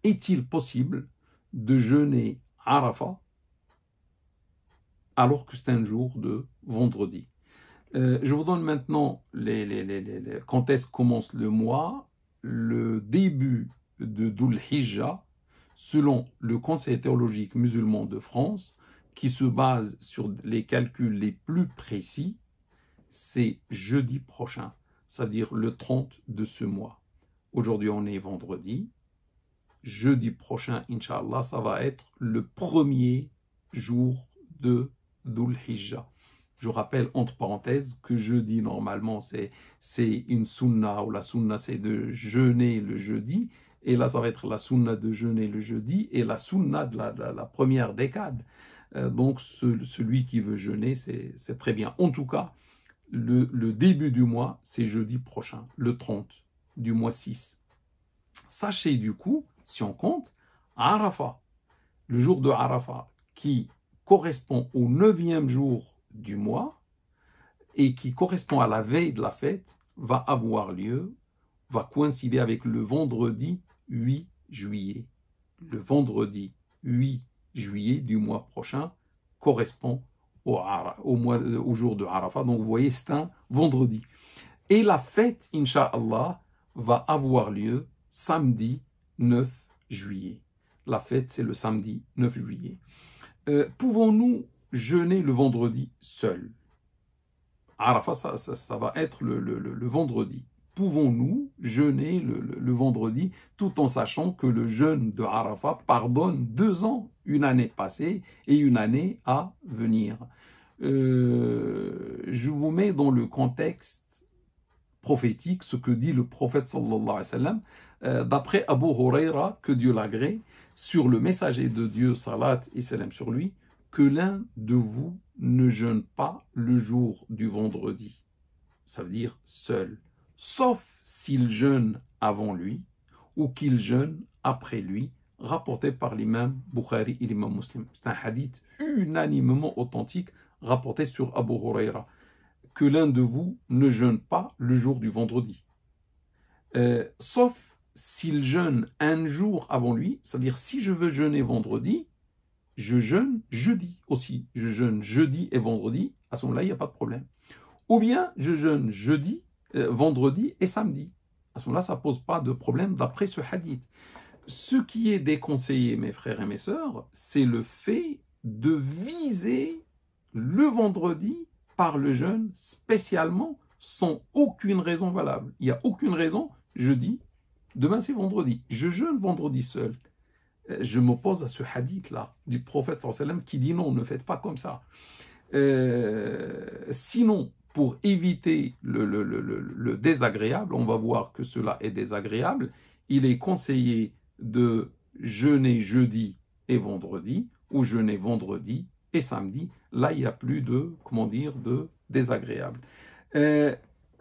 est-il possible de jeûner Arafat alors que c'est un jour de vendredi? Je vous donne maintenant quand est-ce que commence le mois. Le début de Dhul Hijjah, selon le Conseil théologique musulman de France, qui se base sur les calculs les plus précis, c'est jeudi prochain, c'est-à-dire le 30 de ce mois. Aujourd'hui, on est vendredi. Jeudi prochain, Inch'Allah, ça va être le premier jour de Dhul Hijjah. Je rappelle, entre parenthèses, que jeudi, normalement, c'est une sunna, ou la sunna, c'est de jeûner le jeudi. Et là, ça va être la sunna de jeûner le jeudi et la sunna de la première décade. Donc, celui qui veut jeûner, c'est très bien. En tout cas, le début du mois, c'est jeudi prochain, le 30 du mois 6. Sachez du coup, si on compte, Arafat, le jour de Arafat, qui correspond au 9e jour du mois et qui correspond à la veille de la fête, va avoir lieu, va coïncider avec le vendredi 8 juillet. Le vendredi 8 juillet du mois prochain correspond au jour de Arafat. Donc vous voyez, c'est un vendredi. Et la fête, Inch'Allah, va avoir lieu samedi 9 juillet. La fête, c'est le samedi 9 juillet. Pouvons-nous jeûner le vendredi seul? Arafat, ça va être le vendredi. Pouvons-nous jeûner le vendredi tout en sachant que le jeûne de Arafat pardonne 2 ans, une année passée et une année à venir? Je vous mets dans le contexte prophétique ce que dit le prophète sallallahu alayhi wa sallam d'après Abu Huraira, que Dieu l'agrée, sur le messager de Dieu, salat et salam sur lui, que l'un de vous ne jeûne pas le jour du vendredi. Ça veut dire seul, sauf s'il jeûne avant lui ou qu'il jeûne après lui, rapporté par l'imam Bukhari et l'imam Muslim. C'est un hadith unanimement authentique rapporté sur Abu Huraira, que l'un de vous ne jeûne pas le jour du vendredi. Sauf s'il jeûne un jour avant lui, c'est-à-dire si je veux jeûner vendredi, je jeûne jeudi aussi. Je jeûne jeudi et vendredi, à ce moment-là, il n'y a pas de problème. Ou bien, je jeûne vendredi et samedi. À ce moment-là, ça ne pose pas de problème d'après ce hadith. Ce qui est déconseillé, mes frères et mes sœurs, c'est le fait de viser le vendredi par le jeûne spécialement sans aucune raison valable. Il n'y a aucune raison, je dis, demain c'est vendredi, je jeûne vendredi seul. Je m'oppose à ce hadith-là du prophète sallallahu alayhi wa sallam qui dit non, ne faites pas comme ça. Sinon, pour éviter le désagréable, on va voir que cela est désagréable, il est conseillé de jeûner jeudi et vendredi, ou jeûner vendredi et samedi. Là, il n'y a plus de, de désagréable.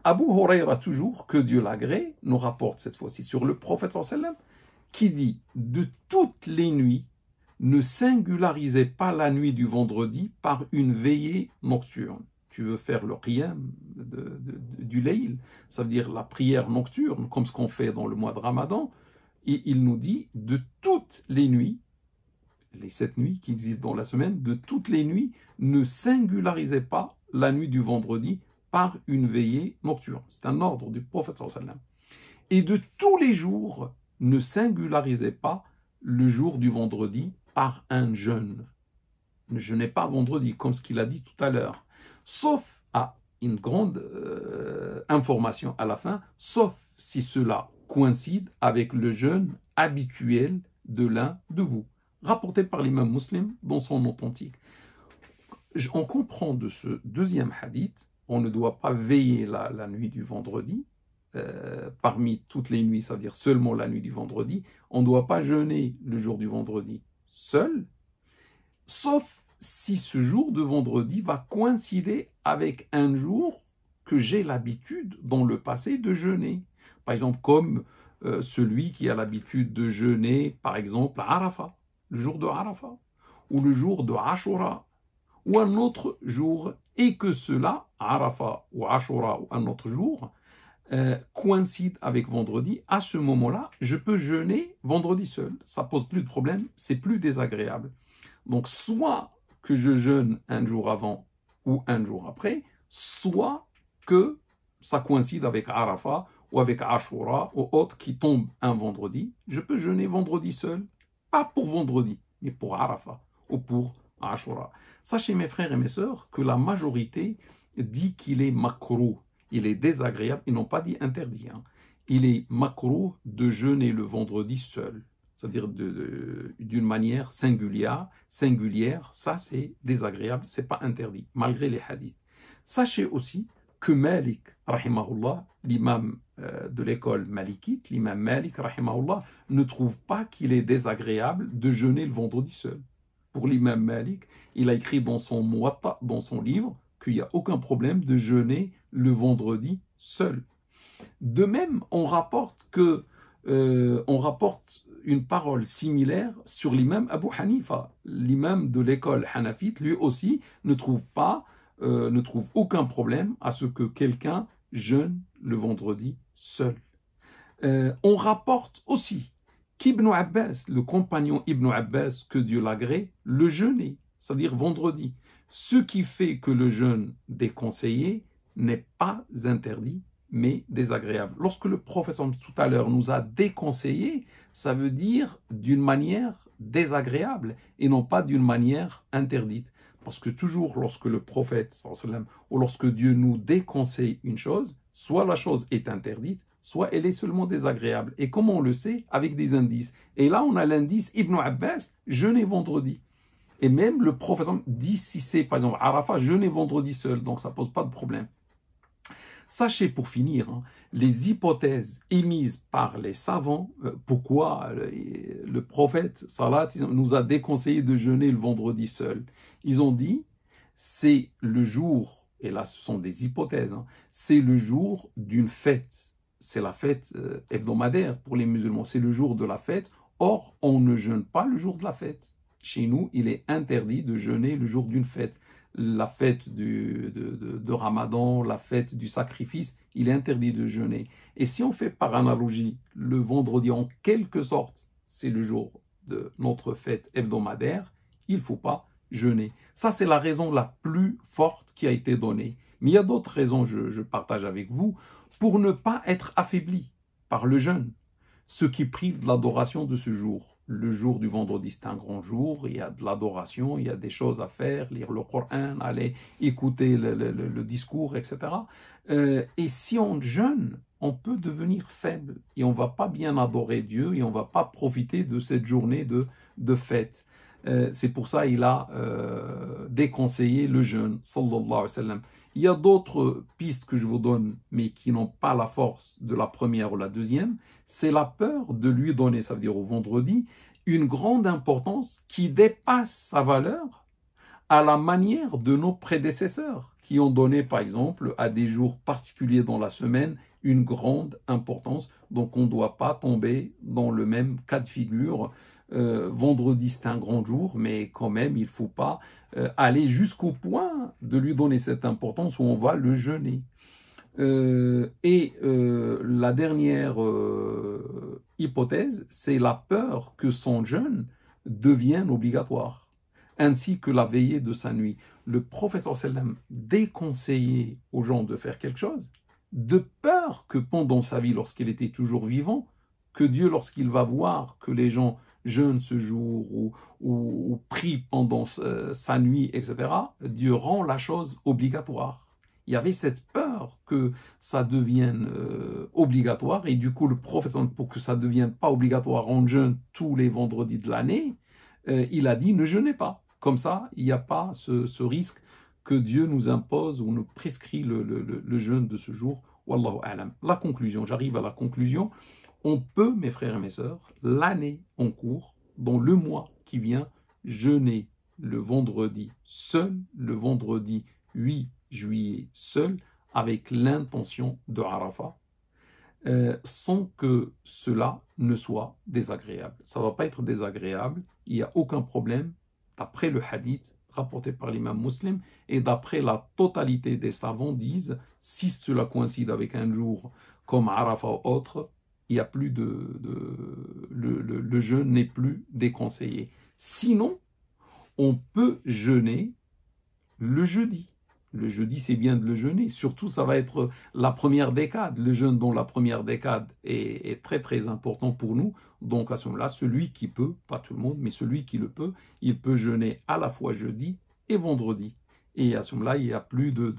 Abu Huraira, toujours, que Dieu l'agrée, nous rapporte cette fois-ci sur le prophète sallallahu alayhi wa sallam, qui dit « De toutes les nuits, ne singularisez pas la nuit du vendredi par une veillée nocturne. » Tu veux faire le qiyam du layl, ça veut dire la prière nocturne, comme ce qu'on fait dans le mois de Ramadan. Et il nous dit « De toutes les nuits, les 7 nuits qui existent dans la semaine, de toutes les nuits, ne singularisez pas la nuit du vendredi par une veillée nocturne. » C'est un ordre du prophète sallallahu alayhi wa sallam. Et de tous les jours, ne singularisez pas le jour du vendredi par un jeûne. Ne jeûnez pas vendredi, comme ce qu'il a dit tout à l'heure. Sauf, une grande information à la fin, sauf si cela coïncide avec le jeûne habituel de l'un de vous. Rapporté par l'imam Muslim dans son authentique. On comprend de ce deuxième hadith, on ne doit pas veiller la nuit du vendredi, parmi toutes les nuits, c'est-à-dire seulement la nuit du vendredi. On ne doit pas jeûner le jour du vendredi seul, sauf si ce jour de vendredi va coïncider avec un jour que j'ai l'habitude dans le passé de jeûner. Par exemple, comme celui qui a l'habitude de jeûner, par exemple, à Arafat, le jour de Arafat, ou le jour de Ashura, ou un autre jour, et que cela, Arafat ou Ashura ou un autre jour, coïncide avec vendredi, à ce moment-là, je peux jeûner vendredi seul. Ça pose plus de problème, c'est plus désagréable. Donc, soit que je jeûne un jour avant ou un jour après, soit que ça coïncide avec Arafat ou avec Ashura ou autre qui tombe un vendredi. Je peux jeûner vendredi seul, pas pour vendredi, mais pour Arafat ou pour Ashura. Sachez mes frères et mes sœurs que la majorité dit qu'il est makruh, il est désagréable, ils n'ont pas dit interdit. Hein. Il est makruh de jeûner le vendredi seul, c'est-à-dire d'une manière singulière, ça c'est désagréable, c'est pas interdit, malgré les hadiths. Sachez aussi que Malik, rahimahullah, l'imam de l'école malikite, l'imam Malik, rahimahullah, ne trouve pas qu'il est désagréable de jeûner le vendredi seul. Pour l'imam Malik, il a écrit dans son Muwatta, dans son livre, qu'il n'y a aucun problème de jeûner le vendredi seul. De même, on rapporte une parole similaire sur l'imam Abu Hanifa. L'imam de l'école hanafite, lui aussi, ne trouve aucun problème à ce que quelqu'un jeûne le vendredi seul. On rapporte aussi qu'Ibn Abbas, le compagnon Ibn Abbas, que Dieu l'agrée, le jeûnait, c'est-à-dire vendredi. Ce qui fait que le jeûne déconseillé n'est pas interdit, mais désagréable. Lorsque le professeur tout à l'heure nous a déconseillé, ça veut dire d'une manière désagréable et non pas d'une manière interdite. Parce que toujours lorsque le prophète, ou lorsque Dieu nous déconseille une chose, soit la chose est interdite, soit elle est seulement désagréable. Et comment on le sait? Avec des indices. Et là, on a l'indice Ibn Abbas, jeûner vendredi. Et même le professeur dit si c'est, par exemple, Arafat, jeûner vendredi seul, donc ça ne pose pas de problème. Sachez pour finir, hein, les hypothèses émises par les savants, pourquoi le prophète Salat nous a déconseillé de jeûner le vendredi seul. Ils ont dit, c'est le jour, et là ce sont des hypothèses, hein, c'est le jour d'une fête. C'est la fête hebdomadaire pour les musulmans, c'est le jour de la fête. Or, on ne jeûne pas le jour de la fête. Chez nous, il est interdit de jeûner le jour d'une fête. La fête de Ramadan, la fête du sacrifice, il est interdit de jeûner. Et si on fait par analogie, le vendredi en quelque sorte, c'est le jour de notre fête hebdomadaire, il ne faut pas jeûner. Ça, c'est la raison la plus forte qui a été donnée. Mais il y a d'autres raisons, je partage avec vous, pour ne pas être affaibli par le jeûne, ce qui prive de l'adoration de ce jour. Le jour du vendredi, c'est un grand jour, il y a de l'adoration, il y a des choses à faire, lire le Coran, aller écouter le discours, etc. Et si on jeûne, on peut devenir faible et on ne va pas bien adorer Dieu et on ne va pas profiter de cette journée de fête. C'est pour ça qu'il a déconseillé le jeûne, sallallahu alayhi wa sallam. Il y a d'autres pistes que je vous donne, mais qui n'ont pas la force de la première ou la deuxième. C'est la peur de lui donner, ça veut dire au vendredi, une grande importance qui dépasse sa valeur à la manière de nos prédécesseurs, qui ont donné, par exemple, à des jours particuliers dans la semaine, une grande importance. Donc, on ne doit pas tomber dans le même cas de figure. Vendredi, c'est un grand jour, mais quand même, il ne faut pas aller jusqu'au point de lui donner cette importance où on va le jeûner. La dernière hypothèse, c'est la peur que son jeûne devienne obligatoire, ainsi que la veillée de sa nuit. Le prophète sallam déconseillait aux gens de faire quelque chose, de peur que pendant sa vie, lorsqu'il était toujours vivant, que Dieu, lorsqu'il va voir que les gens jeûnent ce jour ou prient pendant sa nuit, etc., Dieu rend la chose obligatoire. Il y avait cette peur que ça devienne obligatoire et du coup le prophète, pour que ça ne devienne pas obligatoire, on jeûne tous les vendredis de l'année, il a dit ne jeûnez pas. Comme ça, il n'y a pas ce risque que Dieu nous impose ou nous prescrit le jeûne de ce jour. Wallahu a'lam. La conclusion, j'arrive à la conclusion. On peut, mes frères et mes sœurs, l'année en cours, dans le mois qui vient, jeûner le vendredi seul, le vendredi 8 juillet seul, avec l'intention de Arafat, sans que cela ne soit désagréable. Ça ne va pas être désagréable, il n'y a aucun problème, d'après le hadith rapporté par l'imam Muslim, et d'après la totalité des savants disent, si cela coïncide avec un jour comme Arafat ou autre, il y a plus le jeûne n'est plus déconseillé. Sinon, on peut jeûner le jeudi. Le jeudi, c'est bien de le jeûner. Surtout, ça va être la première décade. Le jeûne dans la première décade est très, très important pour nous. Donc, à ce moment-là, celui qui peut, pas tout le monde, mais celui qui le peut, il peut jeûner à la fois jeudi et vendredi. Et à ce moment-là, il n'y a plus de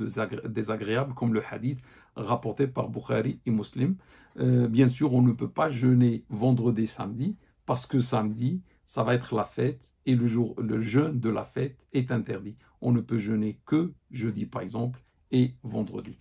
désagréable, comme le hadith rapporté par Bukhari et Muslim. Bien sûr, on ne peut pas jeûner vendredi, samedi, parce que samedi, ça va être la fête, et le jeûne de la fête est interdit. On ne peut jeûner que jeudi, par exemple, et vendredi.